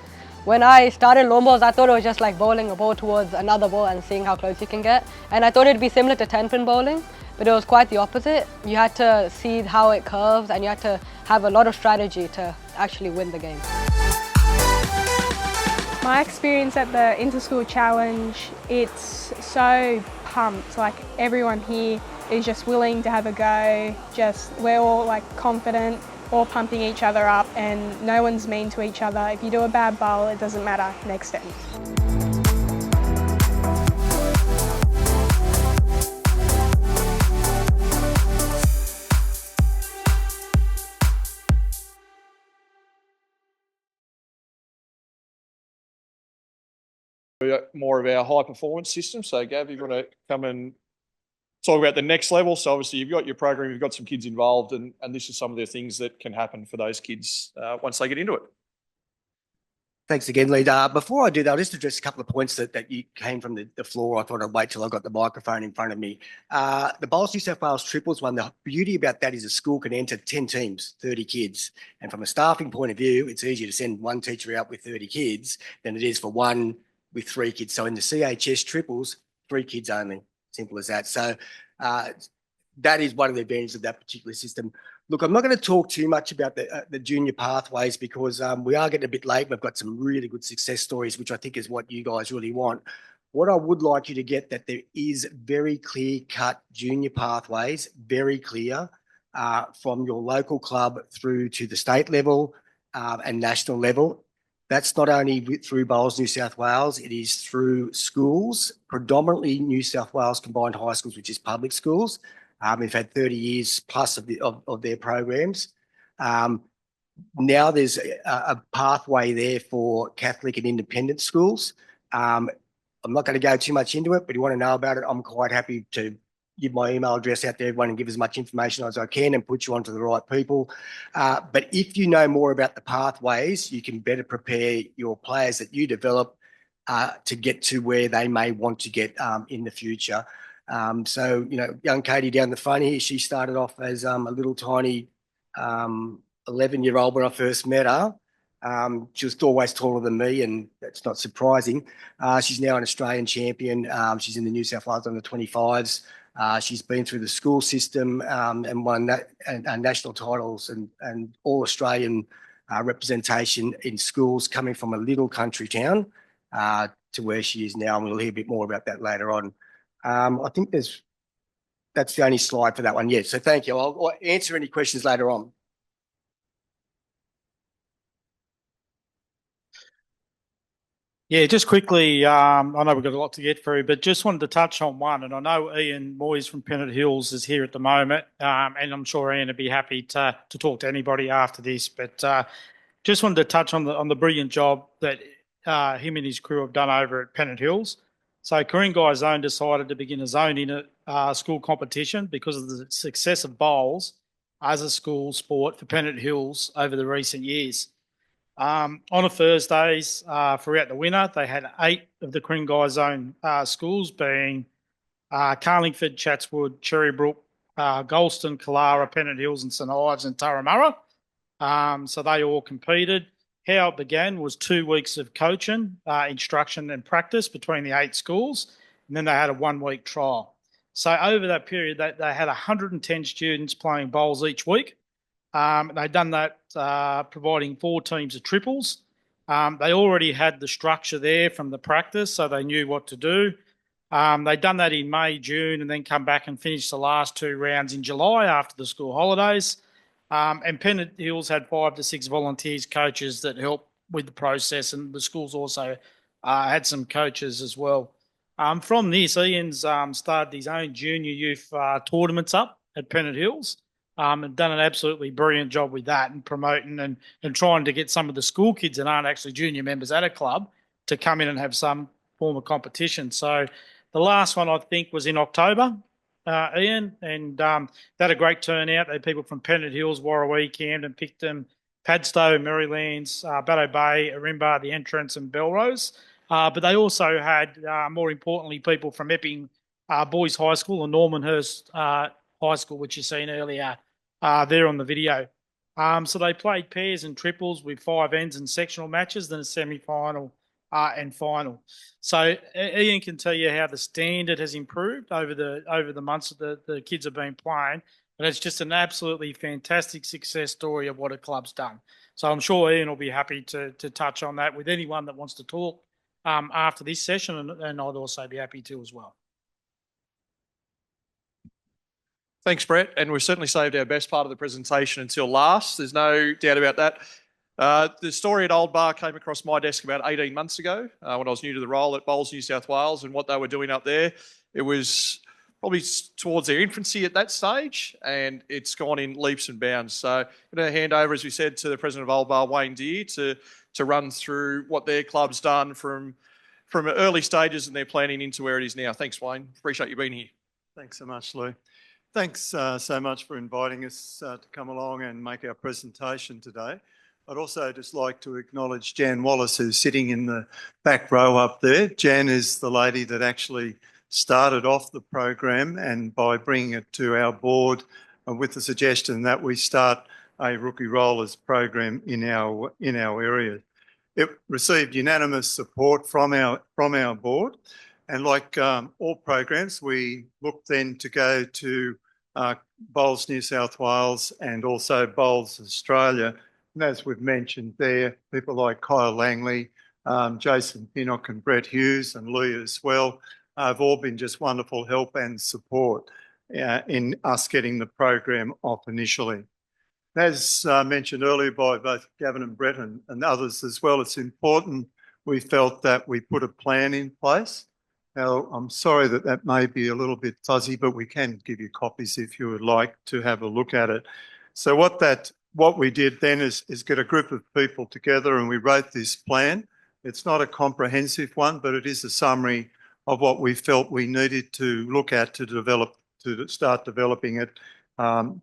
when I started lawn bowls, I thought it was just like bowling a ball towards another ball and seeing how close you can get, and I thought it'd be similar to 10-pin bowling, but it was quite the opposite. You had to see how it curves, and you had to have a lot of strategy to actually win the game. My experience at the Inter-School Challenge, it's so pumped. Like, everyone here is just willing to have a go. We're all like confident, all pumping each other up, and no one's mean to each other. If you do a bad bowl, it doesn't matter next end. More of our high performance system. So Gav, you want to come and talk about the next level? So obviously you've got your program, you've got some kids involved, and this is some of the things that can happen for those kids once they get into it. Thanks again, Lee. Before I do that, I'll just address a couple of points that you came from the floor. I thought I'd wait till I got the microphone in front of me. The Bowls New South Wales triples one, the beauty about that is a school can enter 10 teams, 30 kids. And from a staffing point of view, it's easier to send one teacher out with 30 kids than it is for one with 3 kids. So in the CHS triples, 3 kids only, simple as that. So that is one of the advantages of that particular system. Look, I'm not going to talk too much about the junior pathways, because we are getting a bit late. We've got some really good success stories, which I think is what you guys really want. What I would like you to get, that there is very clear-cut junior pathways, very clear, from your local club through to the state level and national level. That's not only through Bowls New South Wales, it is through schools, predominantly New South Wales Combined High Schools, which is public schools. We've had 30 years plus of their programs. Now there's a pathway there for Catholic and independent schools. I'm not going to go too much into it, but if you want to know about it, I'm quite happy to give my email address out to everyone and give as much information as I can and put you onto the right people. But if you know more about the pathways, you can better prepare your players that you develop to get to where they may want to get in the future. So, you know, young Katie down the front here, she started off as a little tiny 11-year-old when I first met her. She was always taller than me, and that's not surprising. She's now an Australian champion. She's in the New South Wales under 25s. She's been through the school system and won national titles and all Australian representation in schools, coming from a little country town to where she is now. And we'll hear a bit more about that later on. I think that's the only slide for that one. Yeah, so thank you. I'll answer any questions later on. Yeah, just quickly, I know we've got a lot to get through, but just wanted to touch on one. And I know Ian Moyes from Pennant Hills is here at the moment, and I'm sure Ian would be happy to talk to anybody after this. But just wanted to touch on the brilliant job that him and his crew have done over at Pennant Hills. So 𝐒𝐞𝐬𝐬𝐬 decided to begin a zone in a school competition because of the success of bowls as a school sport for Pennant Hills over the recent years. On a Thursdays throughout the winter, they had 8 of the 𝐒𝐞𝐬𝐬𝐬 schools, being Carlingford, Chatswood, Cherrybrook, Golston, Kalara, Pennant Hills and St Ives and Turramurra. So they all competed. How it began was 2 weeks of coaching, instruction and practice between the 8 schools, and then they had a 1-week trial. So over that period, they had 110 students playing bowls each week. They'd done that providing 4 teams of triples. They already had the structure there from the practice, so they knew what to do. They'd done that in May, June, and then come back and finish the last 2 rounds in July after the school holidays. And Pennant Hills had 5 to 6 volunteers, coaches that helped with the process, and the school's also had some coaches as well. From this, Ian's started his own junior youth tournaments up at Pennant Hills, and done an absolutely brilliant job with that and promoting and trying to get some of the school kids that aren't actually junior members at a club to come in and have some form of competition. So the last one, I think, was in October, Ian, and they had a great turnout. They had people from Pennant Hills, Warrawee, Camden, Picton, Padstow, Merrylands, Batto Bay, Arimba, The Entrance and Belrose. But they also had, more importantly, people from Epping Boys High School and Normanhurst High School, which you've seen earlier there on the video. So they played pairs and triples with 5 ends and sectional matches, then a semi-final and final. So Ian can tell you how the standard has improved over the months that the kids have been playing. And it's just an absolutely fantastic success story of what a club's done. So I'm sure Ian will be happy to touch on that with anyone that wants to talk after this session, and I'd also be happy to as well. Thanks, Brett. And we've certainly saved our best part of the presentation until last. There's no doubt about that. The story at Old Bar came across my desk about 18 months ago when I was new to the role at Bowls New South Wales, and what they were doing up there. It was probably towards their infancy at that stage, and it's gone in leaps and bounds. So I'm going to hand over, as we said, to the president of Old Bar, Wayne Deere, to run through what their club's done from early stages and their planning into where it is now. Thanks, Wayne. Appreciate you being here. Thanks so much, Lou. Thanks so much for inviting us to come along and make our presentation today. I'd also just like to acknowledge Jan Wallace, who's sitting in the back row up there. Jan is the lady that actually started off the program, and by bringing it to our board with the suggestion that we start a rookie rollers program in our area. It received unanimous support from our board, and like all programs, we looked then to go to Bowls New South Wales and also Bowls Australia. And as we've mentioned there, people like Kyle Langley, Jason Pinnock and Brett Hughes and Louis as well have all been just wonderful help and support in us getting the program off initially. As mentioned earlier by both Gavin and Brett and others as well, it's important we felt that we put a plan in place. Now, I'm sorry that may be a little bit fuzzy, but we can give you copies if you would like to have a look at it. So what we did then is get a group of people together and we wrote this plan. It's not a comprehensive one, but it is a summary of what we felt we needed to look at to start developing it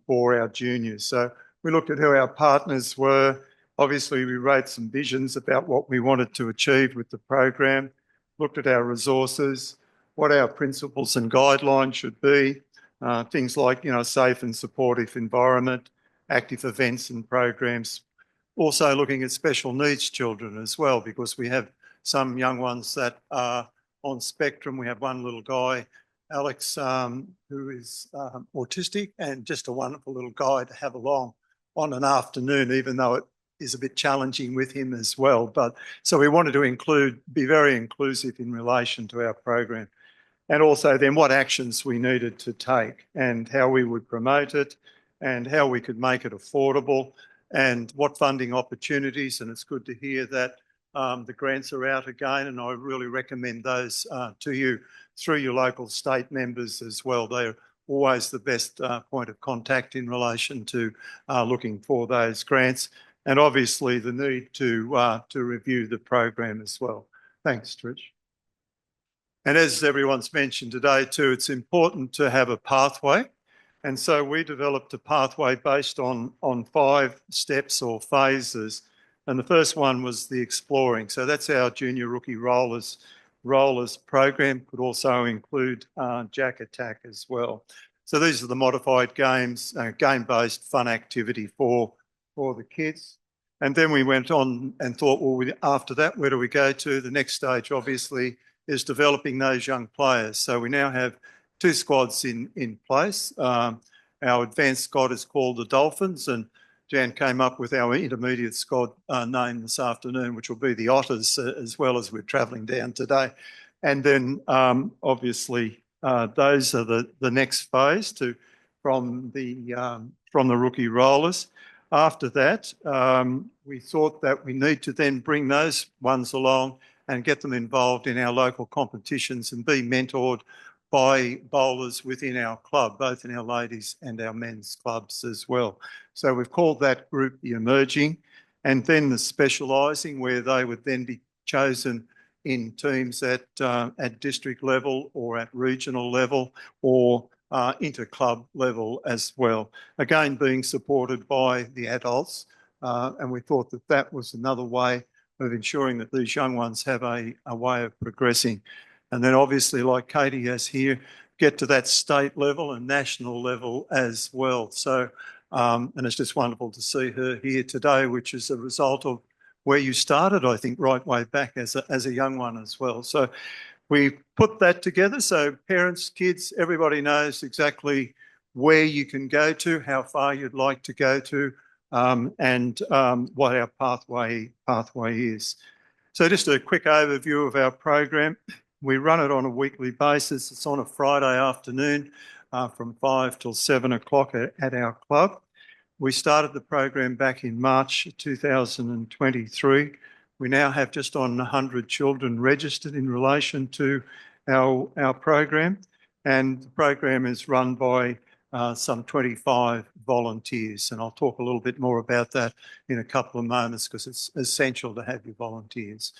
for our juniors. So we looked at who our partners were. Obviously, we wrote some visions about what we wanted to achieve with the program, looked at our resources, what our principles and guidelines should be, things like, safe and supportive environment, active events and programs. Also looking at special needs children as well, because we have some young ones that are on spectrum. We have one little guy, Alex, who is autistic, and just a wonderful little guy to have along on an afternoon, even though it is a bit challenging with him as well. But so we wanted to be very inclusive in relation to our program, and also then what actions we needed to take and how we would promote it and how we could make it affordable and what funding opportunities. And it's good to hear that the grants are out again, and I really recommend those to you through your local state members as well. They're always the best point of contact in relation to looking for those grants, and obviously the need to review the program as well. Thanks, Trish. And as everyone's mentioned today too, it's important to have a pathway. And so we developed a pathway based on 5 steps or phases. And the first one was the exploring. So that's our junior rookie rollers program. Could also include Jack Attack as well. So these are the modified games, game-based fun activity for the kids. And then we went on and thought, well, after that, where do we go to? The next stage, obviously, is developing those young players. So we now have 2 squads in place. Our advanced squad is called the Dolphins, and Jan came up with our intermediate squad name this afternoon, which will be the Otters, as well as we're travelling down today. And then obviously those are the next phase from the rookie rollers. After that, we thought that we need to then bring those ones along and get them involved in our local competitions and be mentored by bowlers within our club, both in our ladies and our men's clubs as well. So we've called that group the emerging, and then the specialising, where they would then be chosen in teams at district level or at regional level or inter-club level as well. Again, being supported by the adults, and we thought that that was another way of ensuring that these young ones have a way of progressing. And then obviously, like Katie has here, get to that state level and national level as well. So, and it's just wonderful to see her here today, which is a result of where you started, I think, right way back as a young one as well. So we put that together so parents, kids, everybody knows exactly where you can go to, how far you'd like to go to, and what our pathway is. So just a quick overview of our program. We run it on a weekly basis. It's on a Friday afternoon from 5 till 7 o'clock at our club. We started the program back in March 2023. We now have just on 100 children registered in relation to our program, and the program is run by some 25 volunteers, and I'll talk a little bit more about that in a couple of moments because it's essential to have your volunteers.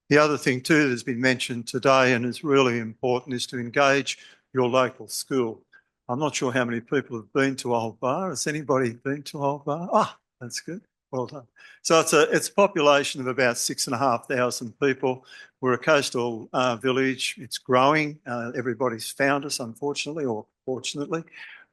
The other thing too that has been mentioned today and is really important is to engage your local school. I'm not sure how many people have been to Old Bar. Has anybody been to Old Bar? Ah, that's good. Well done. So it's a population of about 6,500 people. We're a coastal village. It's growing. Everybody's found us, unfortunately, or fortunately.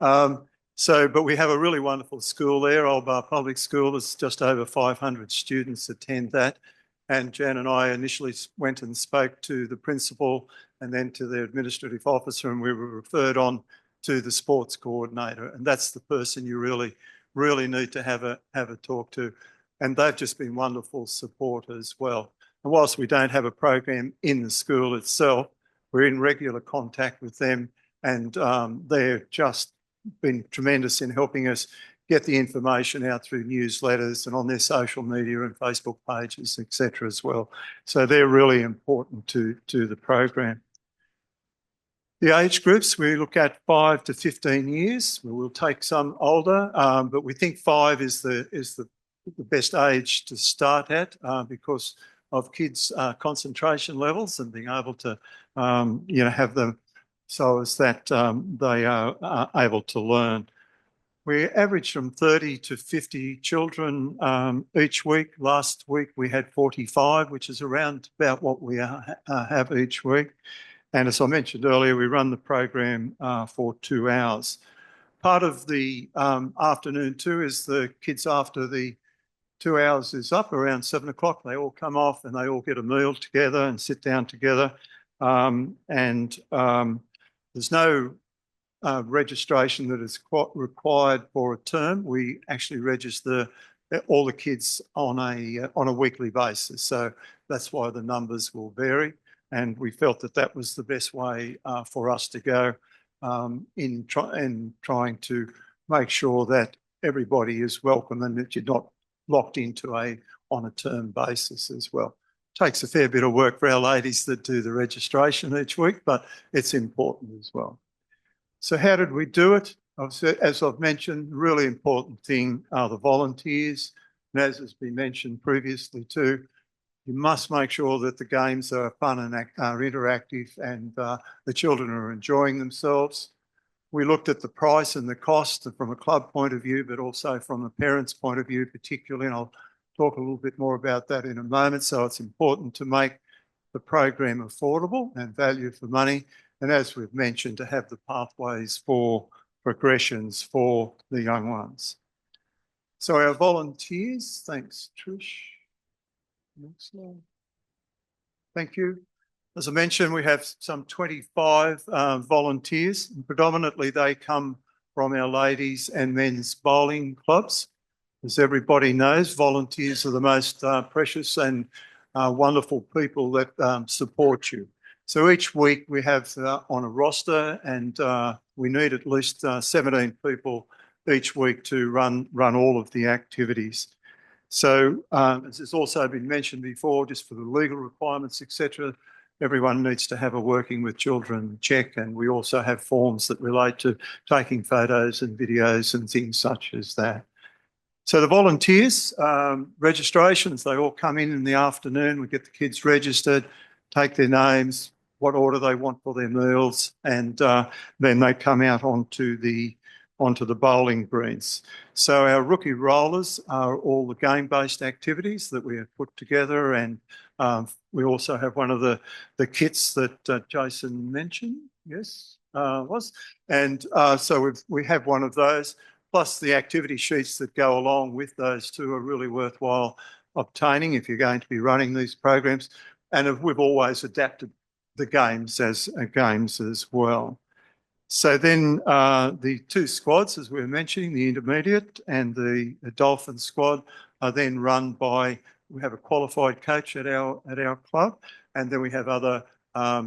But we have a really wonderful school there, Old Bar Public School. There's just over 500 students attend that. And Jan and I initially went and spoke to the principal and then to the administrative officer, and we were referred on to the sports coordinator. And that's the person you really need to have a talk to. And they've just been wonderful support as well. And whilst we don't have a program in the school itself, we're in regular contact with them, and they've just been tremendous in helping us get the information out through newsletters and on their social media and Facebook pages, etc. as well. So they're really important to the program. The age groups, we look at 5 to 15 years. We'll take some older, but we think 5 is the best age to start at because of kids' concentration levels and being able to have them so as that they are able to learn. We average from 30 to 50 children each week. Last week we had 45, which is around about what we have each week. And as I mentioned earlier, we run the program for 2 hours. Part of the afternoon too is the kids, after the 2 hours is up, around 7 o'clock, they all come off and they all get a meal together and sit down together. There's no registration that is required for a term. We actually register all the kids on a weekly basis. So that's why the numbers will vary. And we felt that that was the best way for us to go in trying to make sure that everybody is welcome and that you're not locked into on a term basis as well. Takes a fair bit of work for our ladies that do the registration each week, but it's important as well. So how did we do it? As I've mentioned, the really important thing are the volunteers. And as has been mentioned previously too, you must make sure that the games are fun and are interactive and the children are enjoying themselves. We looked at the price and the cost from a club point of view, but also from a parent's point of view particularly, and I'll talk a little bit more about that in a moment. So it's important to make the program affordable and value for money. And as we've mentioned, to have the pathways for progressions for the young ones. So our volunteers, thanks Trish. Next slide. Thank you. As I mentioned, we have some 25 volunteers, and predominantly they come from our ladies and men's bowling clubs. As everybody knows, volunteers are the most precious and wonderful people that support you. So each week we have on a roster, and we need at least 17 people each week to run all of the activities. So as has also been mentioned before, just for the legal requirements, etc., everyone needs to have a working with children check, and we also have forms that relate to taking photos and videos and things such as that. So the volunteers, registrations, they all come in the afternoon. We get the kids registered, take their names, what order they want for their meals, and then they come out onto the bowling greens. So our rookie rollers are all the game-based activities that we have put together, and we also have one of the kits that Jason mentioned, yes, was. And so we have one of those, plus the activity sheets that go along with those two are really worthwhile obtaining if you're going to be running these programs. And we've always adapted the games as well. So then the two squads, as we were mentioning, the intermediate and the Dolphin squad, are then run by, we have a qualified coach at our club, and then we have other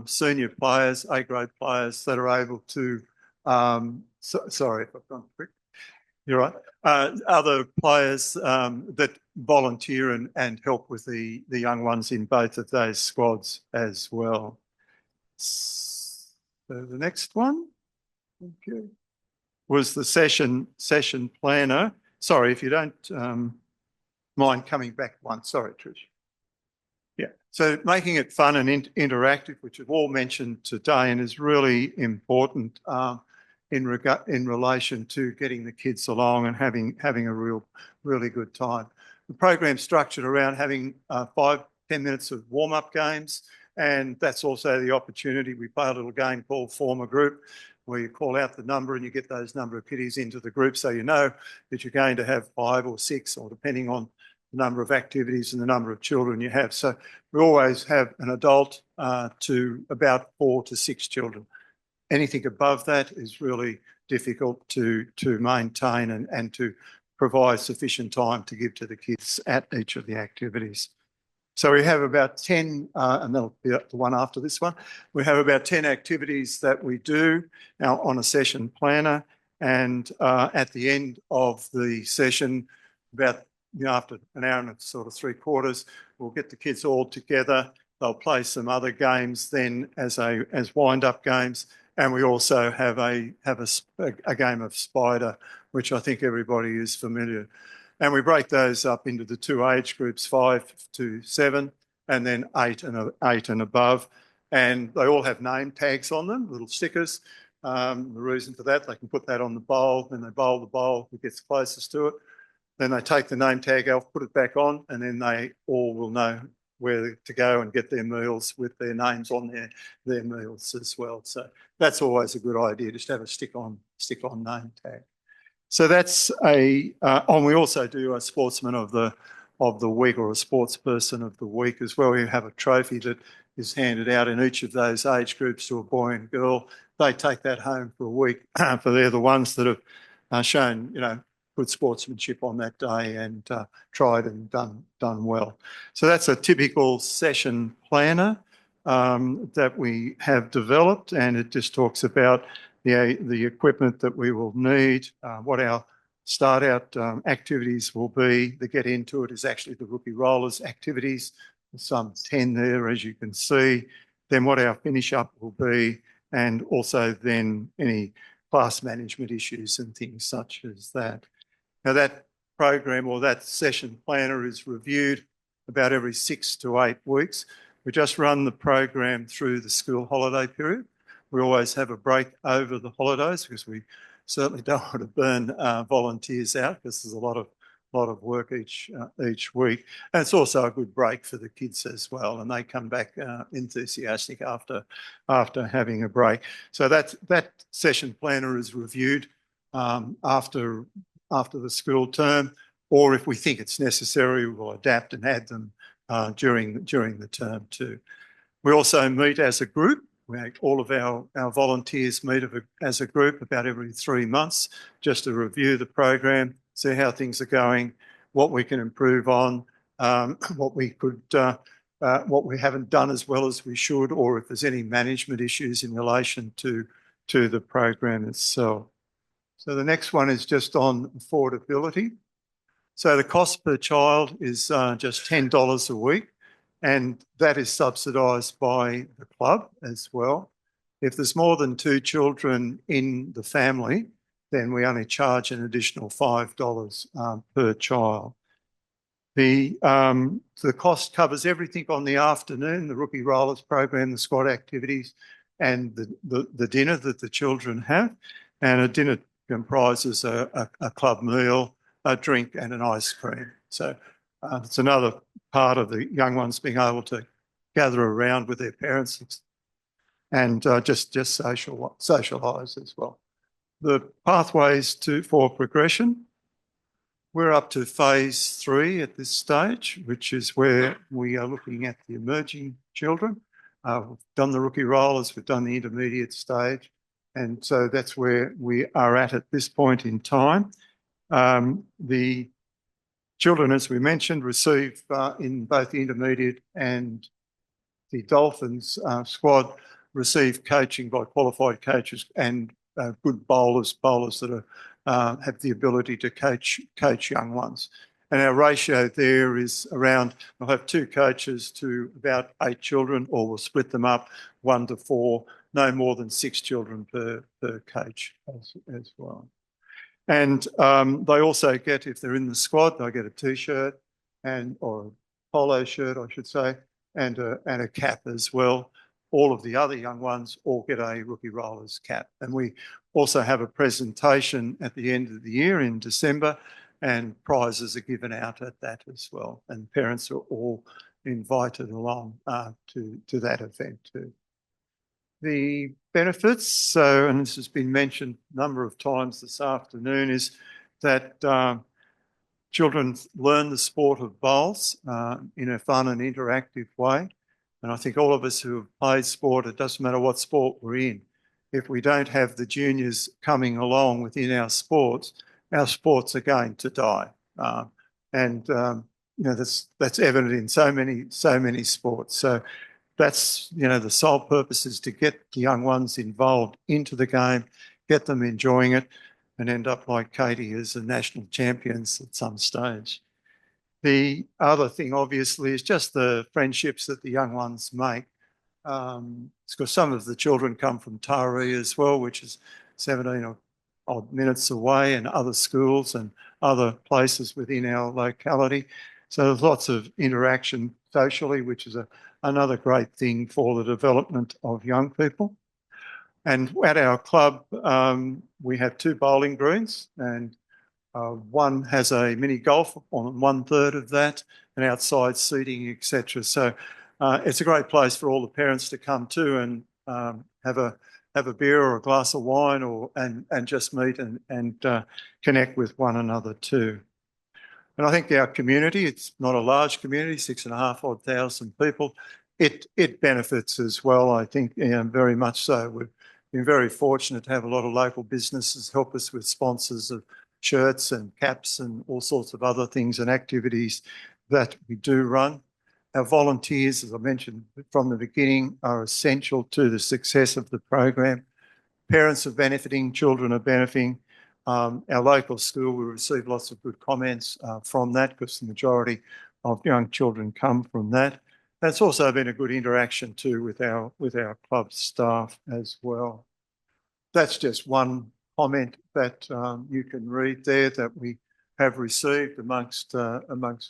senior players, A-grade players that are able to, sorry if I've gone quick, you're right, other players that volunteer and help with the young ones in both of those squads as well. So the next one. Okay. Was the session planner. Sorry, if you don't mind coming back one. Sorry, Trish. Yeah. So making it fun and interactive, which we've all mentioned today, and is really important in relation to getting the kids along and having a really good time. The program's structured around having 5-10 minutes of warm-up games, and that's also the opportunity. We play a little game called Form a Group, where you call out the number and you get those number of kiddies into the group, so you know that you're going to have 5 or 6, or depending on the number of activities and the number of children you have. So we always have an adult to about 4 to 6 children. Anything above that is really difficult to maintain and to provide sufficient time to give to the kids at each of the activities. So we have about 10, and that'll be the one after this one. We have about 10 activities that we do now on a session planner, and at the end of the session, about after an hour and sort of 3/4, we'll get the kids all together. They'll play some other games then as wind-up games, and we also have a game of Spider, which I think everybody is familiar. And we break those up into the 2 age groups, 5 to 7, and then 8 and above. And they all have name tags on them, little stickers. The reason for that, they can put that on the bowl, then they bowl the bowl, who gets closest to it. Then they take the name tag off, put it back on, and then they all will know where to go and get their meals with their names on their meals as well. So that's always a good idea, just have a stick-on name tag. So that's and we also do a sportsman of the week, or a sports person of the week as well. We have a trophy that is handed out in each of those age groups to a boy and girl. They take that home for a week, for they're the ones that have shown, good sportsmanship on that day and tried and done well. So that's a typical session planner that we have developed, and it just talks about the equipment that we will need, what our start out activities will be. The get into it is actually the rookie rollers activities, some 10 there as you can see. Then what our finish up will be, and also then any class management issues and things such as that. Now that program or that session planner is reviewed about every 6 to 8 weeks. We just run the program through the school holiday period. We always have a break over the holidays because we certainly don't want to burn volunteers out, because there's a lot of work each week. And it's also a good break for the kids as well, and they come back enthusiastic after having a break. So that session planner is reviewed after the school term, or if we think it's necessary, we'll adapt and add them during the term too. We also meet as a group. All of our volunteers meet as a group about every 3 months, just to review the program, see how things are going, what we can improve on, what we haven't done as well as we should, or if there's any management issues in relation to the program itself. So the next one is just on affordability. So the cost per child is just $10 a week, and that is subsidised by the club as well. If there's more than 2 children in the family, then we only charge an additional $5 per child. The cost covers everything on the afternoon, the rookie rollers program, the squad activities, and the dinner that the children have. And a dinner comprises a club meal, a drink, and an ice cream. So it's another part of the young ones being able to gather around with their parents and just socialise as well. The pathways for progression. We're up to phase 3 at this stage, which is where we are looking at the emerging children. We've done the rookie rollers, we've done the intermediate stage, and so that's where we are at this point in time. The children, as we mentioned, receive in both the intermediate and the Dolphins squad receive coaching by qualified coaches and good bowlers that have the ability to coach young ones. And our ratio there is around, we'll have 2 coaches to about 8 children, or we'll split them up 1 to 4, no more than 6 children per coach as well. And they also get, if they're in the squad, they get a T-shirt or a polo shirt, I should say, and a cap as well. All of the other young ones all get a rookie rollers cap. And we also have a presentation at the end of the year in December, and prizes are given out at that as well. And parents are all invited along to that event too. The benefits, and this has been mentioned a number of times this afternoon, is that children learn the sport of bowls in a fun and interactive way. And I think all of us who have played sport, it doesn't matter what sport we're in, if we don't have the juniors coming along within our sports are going to die. That's evident in so many sports. So that's, the sole purpose is to get the young ones involved into the game, get them enjoying it, and end up like Katie as the national champions at some stage. The other thing, obviously, is just the friendships that the young ones make. It's because some of the children come from Taree as well, which is 17 odd minutes away, and other schools and other places within our locality. So there's lots of interaction socially, which is another great thing for the development of young people. And at our club, we have 2 bowling greens, and one has a mini golf on 1/3 of that, and outside seating, etc. So it's a great place for all the parents to come to and have a beer or a glass of wine, and just meet and connect with one another too. And I think our community, it's not a large community, 6,500 people. It benefits as well, I think, very much so. We've been very fortunate to have a lot of local businesses help us with sponsors of shirts and caps and all sorts of other things and activities that we do run. Our volunteers, as I mentioned from the beginning, are essential to the success of the program. Parents are benefiting, children are benefiting. Our local school, we receive lots of good comments from that, because the majority of young children come from that. And it's also been a good interaction too with our club staff as well. That's just one comment that you can read there that we have received amongst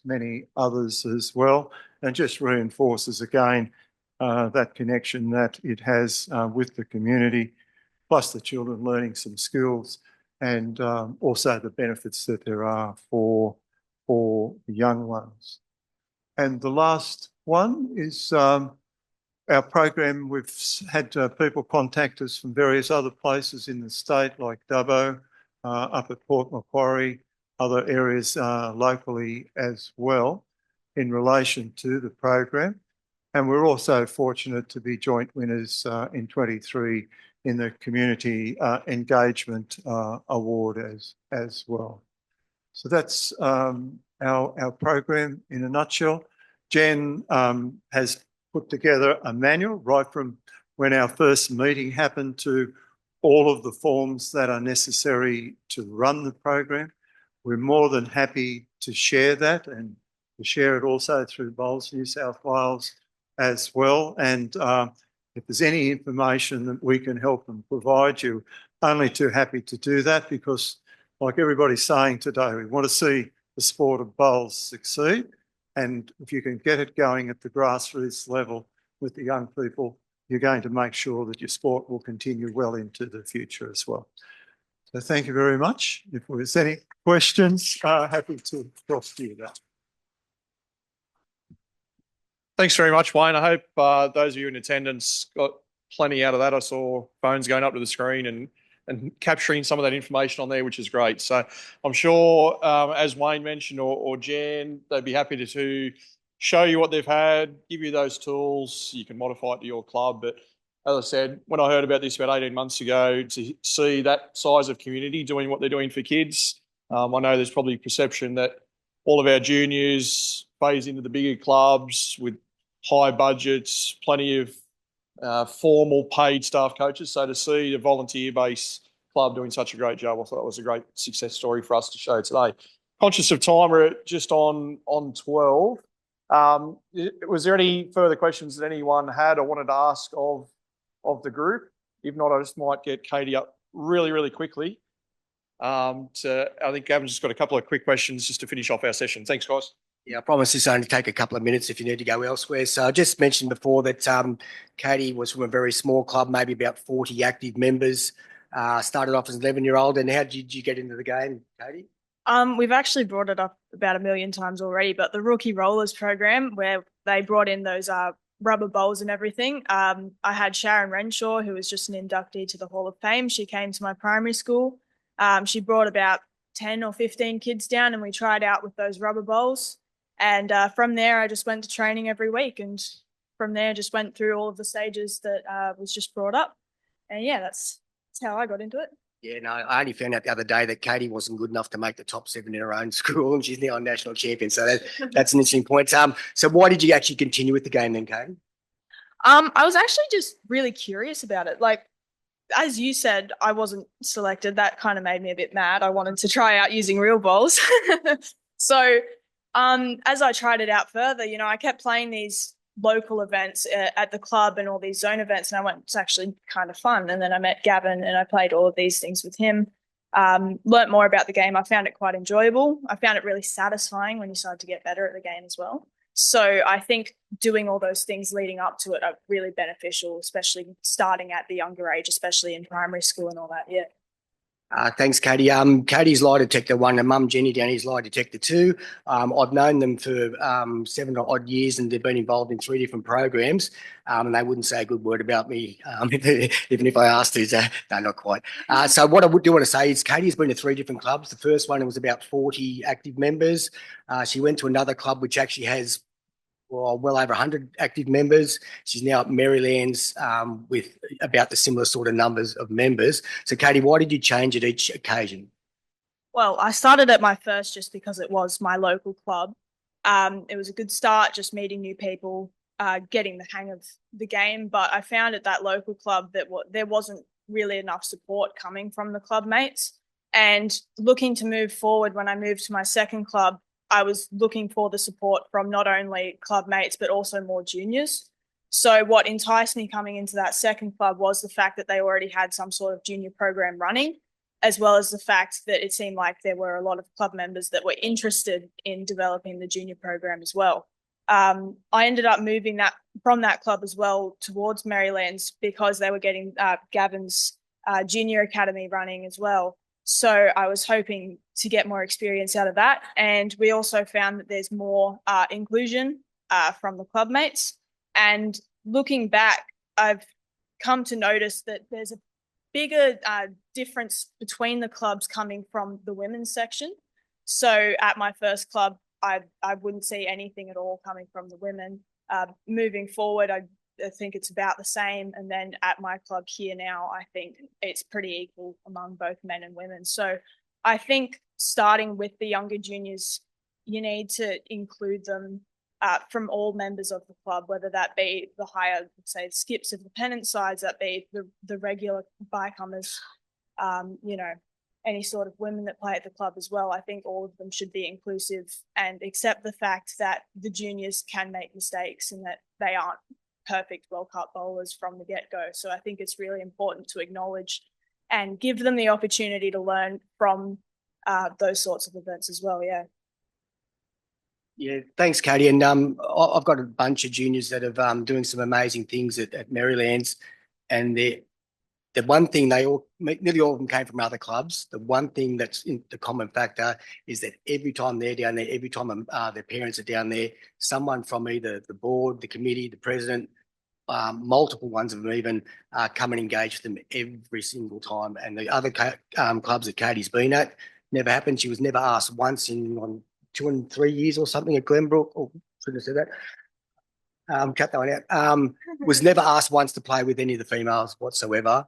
many others as well, and just reinforces again that connection that it has with the community, plus the children learning some skills, and also the benefits that there are for the young ones. And the last one is our program. We've had people contact us from various other places in the state, like Dubbo, up at Port Macquarie, other areas locally as well, in relation to the program. And we're also fortunate to be joint winners in 23 in the Community Engagement Award as well. So that's our program in a nutshell. Jen has put together a manual right from when our first meeting happened to all of the forms that are necessary to run the program. We're more than happy to share that and to share it also through Bowls New South Wales as well. And if there's any information that we can help and provide you, only too happy to do that, because like everybody's saying today, we want to see the sport of bowls succeed. And if you can get it going at the grassroots level with the young people, you're going to make sure that your sport will continue well into the future as well. So thank you very much. If there's any questions, happy to cross to you that. Thanks very much, Wayne. I hope those of you in attendance got plenty out of that. I saw phones going up to the screen and capturing some of that information on there, which is great. So I'm sure, as Wayne mentioned, or Jan, they'd be happy to show you what they've had, give you those tools. You can modify it to your club. But as I said, when I heard about this about 18 months ago, to see that size of community doing what they're doing for kids, I know there's probably perception that all of our juniors phase into the bigger clubs with high budgets, plenty of formal paid staff coaches. So to see a volunteer-based club doing such a great job, I thought it was a great success story for us to show today. Conscious of time, we're just on 12. Was there any further questions that anyone had or wanted to ask of the group? If not, I just might get Katie up really, really quickly. I think Gavin's just got a couple of quick questions just to finish off our session. Thanks, guys. Yeah, I promise this only take a couple of minutes if you need to go elsewhere. So I just mentioned before that Katie was from a very small club, maybe about 40 active members, started off as an 11-year-old. And how did you get into the game, Katie? We've actually brought it up about 1 million times already, but the Rookie Rollers program, where they brought in those rubber bowls and everything. I had Sharon Renshaw, who was just an inductee to the Hall of Fame. She came to my primary school. She brought about 10 or 15 kids down, and we tried out with those rubber bowls. And from there, I just went to training every week. And from there, just went through all of the stages that was just brought up. And yeah, that's how I got into it. Yeah, no, I only found out the other day that Katie wasn't good enough to make the top 7 in her own school, and she's now a national champion. So that's an interesting point. So why did you actually continue with the game then, Katie? I was actually just really curious about it. Like, as you said, I wasn't selected. That kind of made me a bit mad. I wanted to try out using real bowls. So as I tried it out further, I kept playing these local events at the club and all these zone events, and I went, it's actually kind of fun. And then I met Gavin and I played all of these things with him, learnt more about the game. I found it quite enjoyable. I found it really satisfying when you started to get better at the game as well. So I think doing all those things leading up to it are really beneficial, especially starting at the younger age, especially in primary school and all that. Yeah. Thanks, Katie. Katie's lie detector 1 and Mum Jenny down here's lie detector 2. I've known them for 7 odd years, and they've been involved in 3 different programs, and they wouldn't say a good word about me, even if I asked to. No, not quite. So what I do want to say is Katie's been to 3 different clubs. The first one was about 40 active members. She went to another club which actually has well over 100 active members. She's now at Maryland's with about the similar sort of numbers of members. So, Katie, why did you change at each occasion? Well, I started at my first just because it was my local club. It was a good start, just meeting new people, getting the hang of the game. But I found at that local club that there wasn't really enough support coming from the club mates. And looking to move forward, when I moved to my second club, I was looking for the support from not only club mates, but also more juniors. So what enticed me coming into that second club was the fact that they already had some sort of junior program running, as well as the fact that it seemed like there were a lot of club members that were interested in developing the junior program as well. I ended up moving from that club as well towards Maryland's because they were getting Gavin's junior academy running as well. So I was hoping to get more experience out of that. And we also found that there's more inclusion from the club mates. And looking back, I've come to notice that there's a bigger difference between the clubs coming from the women's section. So at my first club, I wouldn't see anything at all coming from the women. Moving forward, I think it's about the same. And then at my club here now, I think it's pretty equal among both men and women. So I think starting with the younger juniors, you need to include them from all members of the club, whether that be the higher, say, skips of the pennant sides, that be the regular bycomers, you know, any sort of women that play at the club as well. I think all of them should be inclusive and accept the fact that the juniors can make mistakes and that they aren't perfect World Cup bowlers from the get-go. So I think it's really important to acknowledge and give them the opportunity to learn from those sorts of events as well. Yeah. Yeah, thanks, Katie. And I've got a bunch of juniors that are doing some amazing things at Marylands, and the one thing nearly all of them came from other clubs. The one thing that's in the common factor is that every time they're down there, every time their parents are down there, someone from either the board, the committee, the president, multiple ones of them even come and engage with them every single time. And the other clubs that Katie's been at, never happened. She was never asked once in 2 and 3 years or something at Glenbrook, or shouldn't have said that. Cut that one out. Was never asked once to play with any of the females whatsoever.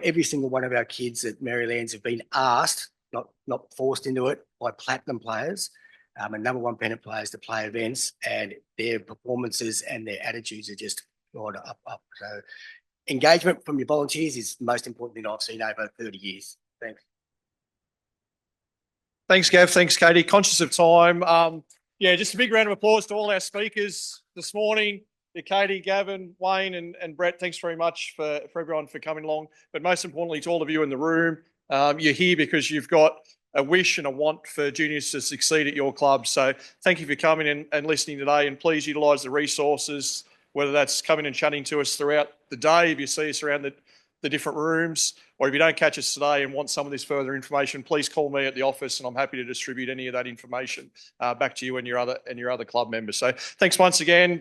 Every single one of our kids at Marylands have been asked, not forced into it, by platinum players and #1 pennant players to play events, and their performances and their attitudes are just gone up. So engagement from your volunteers is the most important thing I've seen over 30 years. Thanks. Thanks, Gav. Thanks, Katie. Conscious of time. Yeah, just a big round of applause to all our speakers this morning. Katie, Gavin, Wayne and Brett, thanks very much for everyone for coming along. But most importantly, to all of you in the room, you're here because you've got a wish and a want for juniors to succeed at your club. So thank you for coming and listening today, and please utilise the resources, whether that's coming and chatting to us throughout the day, if you see us around the different rooms, or if you don't catch us today and want some of this further information, please call me at the office and I'm happy to distribute any of that information back to you and your other club members. So thanks once again.